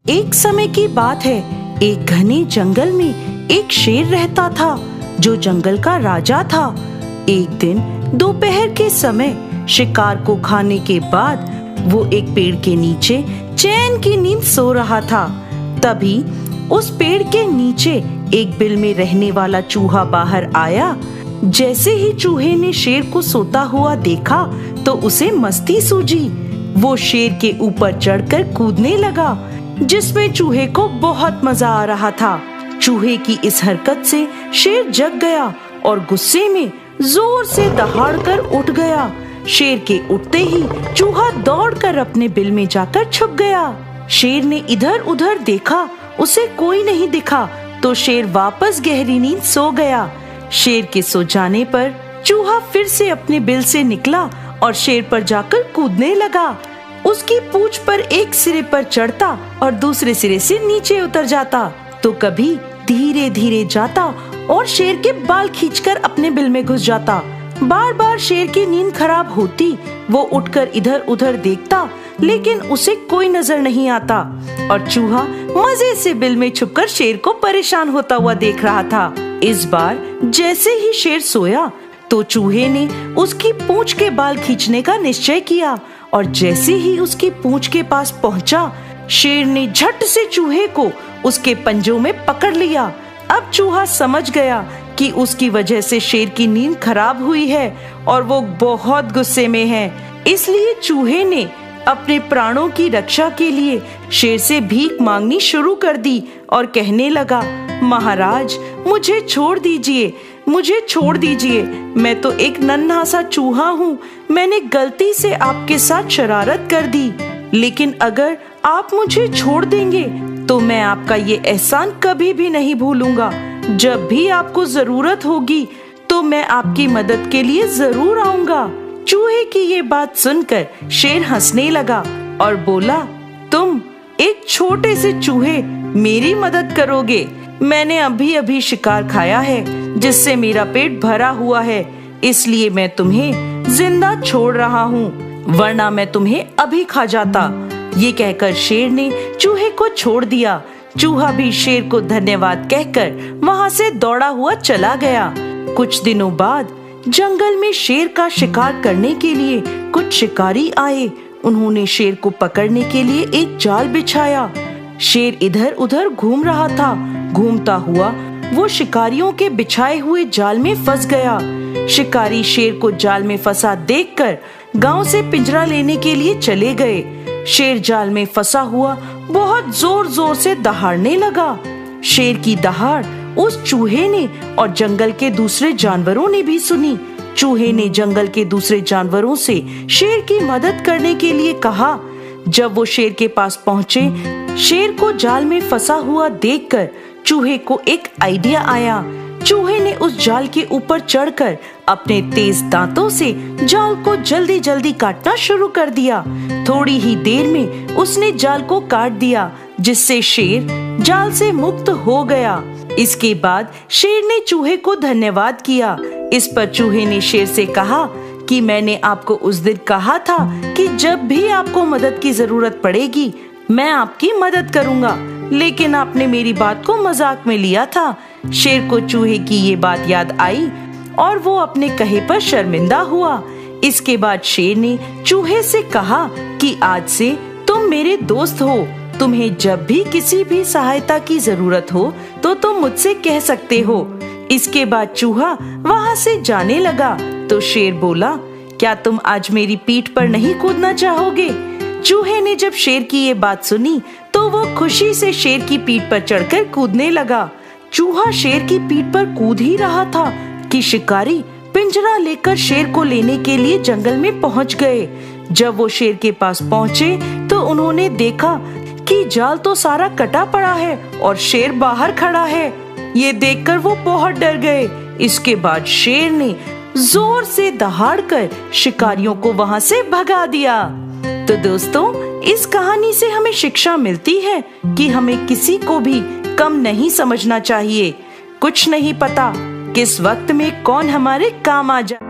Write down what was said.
एक समय की बात है, एक घने जंगल में एक शेर रहता था जो जंगल का राजा था। एक दिन दोपहर के समय शिकार को खाने के बाद वो एक पेड़ के नीचे चैन की नींद सो रहा था। तभी उस पेड़ के नीचे एक बिल में रहने वाला चूहा बाहर आया। जैसे ही चूहे ने शेर को सोता हुआ देखा तो उसे मस्ती सूझी। वो शेर के ऊपर चढ़कर कूदने लगा, जिसमें चूहे को बहुत मजा आ रहा था। चूहे की इस हरकत से शेर जग गया और गुस्से में जोर से दहाड़कर उठ गया। शेर के उठते ही चूहा दौड़कर अपने बिल में जाकर छुप गया। शेर ने इधर उधर देखा, उसे कोई नहीं दिखा तो शेर वापस गहरी नींद सो गया। शेर के सो जाने पर चूहा फिर से अपने बिल से निकला और शेर पर जाकर कूदने लगा। उसकी पूंछ पर एक सिरे पर चढ़ता और दूसरे सिरे से नीचे उतर जाता, तो कभी धीरे धीरे जाता और शेर के बाल खींचकर अपने बिल में घुस जाता। बार बार शेर की नींद खराब होती। वो उठकर इधर उधर देखता, लेकिन उसे कोई नजर नहीं आता और चूहा मजे से बिल में छुपकर शेर को परेशान होता हुआ देख रहा था। इस बार जैसे ही शेर सोया तो चूहे ने उसकी पूंछ के बाल खींचने का निश्चय किया और जैसे ही उसकी पूंछ के पास पहुंचा, शेर ने झट से चूहे को उसके पंजों में पकड़ लिया। अब चूहा समझ गया कि उसकी वजह से शेर की नींद खराब हुई है और वो बहुत गुस्से में है। इसलिए चूहे ने अपने प्राणों की रक्षा के लिए शेर से भीख मांगनी शुरू कर दी और कहने लगा, महाराज मुझे छोड़ दीजिए, मुझे छोड़ दीजिए। मैं तो एक नन्हा सा चूहा हूँ। मैंने गलती से आपके साथ शरारत कर दी, लेकिन अगर आप मुझे छोड़ देंगे तो मैं आपका ये एहसान कभी भी नहीं भूलूंगा। जब भी आपको जरूरत होगी तो मैं आपकी मदद के लिए जरूर आऊंगा। चूहे की ये बात सुनकर शेर हंसने लगा और बोला, तुम एक छोटे से चूहे मेरी मदद करोगे? मैंने अभी अभी शिकार खाया है जिससे मेरा पेट भरा हुआ है, इसलिए मैं तुम्हें जिंदा छोड़ रहा हूँ, वरना मैं तुम्हें अभी खा जाता। ये कहकर शेर ने चूहे को छोड़ दिया। चूहा भी शेर को धन्यवाद कहकर वहाँ से दौड़ा हुआ चला गया। कुछ दिनों बाद जंगल में शेर का शिकार करने के लिए कुछ शिकारी आए। उन्होंने शेर को पकड़ने के लिए एक जाल बिछाया। शेर इधर उधर घूम रहा था। घूमता हुआ वो शिकारियों के बिछाए हुए जाल में फंस गया। शिकारी शेर को जाल में फंसा देखकर गांव से पिंजरा लेने के लिए चले गए। शेर जाल में फंसा हुआ बहुत जोर जोर से दहाड़ने लगा। शेर की दहाड़ उस चूहे ने और जंगल के दूसरे जानवरों ने भी सुनी। चूहे ने जंगल के दूसरे जानवरों से शेर की मदद करने के लिए कहा। जब वो शेर के पास पहुंचे, शेर को जाल में फंसा हुआ देखकर चूहे को एक आइडिया आया। चूहे ने उस जाल के ऊपर चढ़कर अपने तेज दांतों से जाल को जल्दी जल्दी काटना शुरू कर दिया। थोड़ी ही देर में उसने जाल को काट दिया, जिससे शेर जाल से मुक्त हो गया। इसके बाद शेर ने चूहे को धन्यवाद किया। इस पर चूहे ने शेर से कहा कि मैंने आपको उस दिन कहा था कि जब भी आपको मदद की जरूरत पड़ेगी मैं आपकी मदद करूंगा, लेकिन आपने मेरी बात को मजाक में लिया था। शेर को चूहे की ये बात याद आई और वो अपने कहे पर शर्मिंदा हुआ। इसके बाद शेर ने चूहे से कहा कि आज से तुम मेरे दोस्त हो। तुम्हें जब भी किसी भी सहायता की जरूरत हो तो तुम मुझसे कह सकते हो। इसके बाद चूहा वहाँ से जाने लगा तो शेर बोला, क्या तुम आज मेरी पीठ पर नहीं कूदना चाहोगे? चूहे ने जब शेर की ये बात सुनी तो वो खुशी से शेर की पीठ पर चढ़कर कूदने लगा। चूहा शेर की पीठ पर कूद ही रहा था कि शिकारी पिंजरा लेकर शेर को लेने के लिए जंगल में पहुंच गए। जब वो शेर के पास पहुंचे तो उन्होंने देखा कि जाल तो सारा कटा पड़ा है और शेर बाहर खड़ा है। ये देखकर वो बहुत डर गए। इसके बाद शेर ने जोर से दहाड़कर शिकारियों को वहां से भगा दिया। तो दोस्तों, इस कहानी से हमें शिक्षा मिलती है कि हमें किसी को भी कम नहीं समझना चाहिए। कुछ नहीं पता किस वक्त में कौन हमारे काम आ जाए।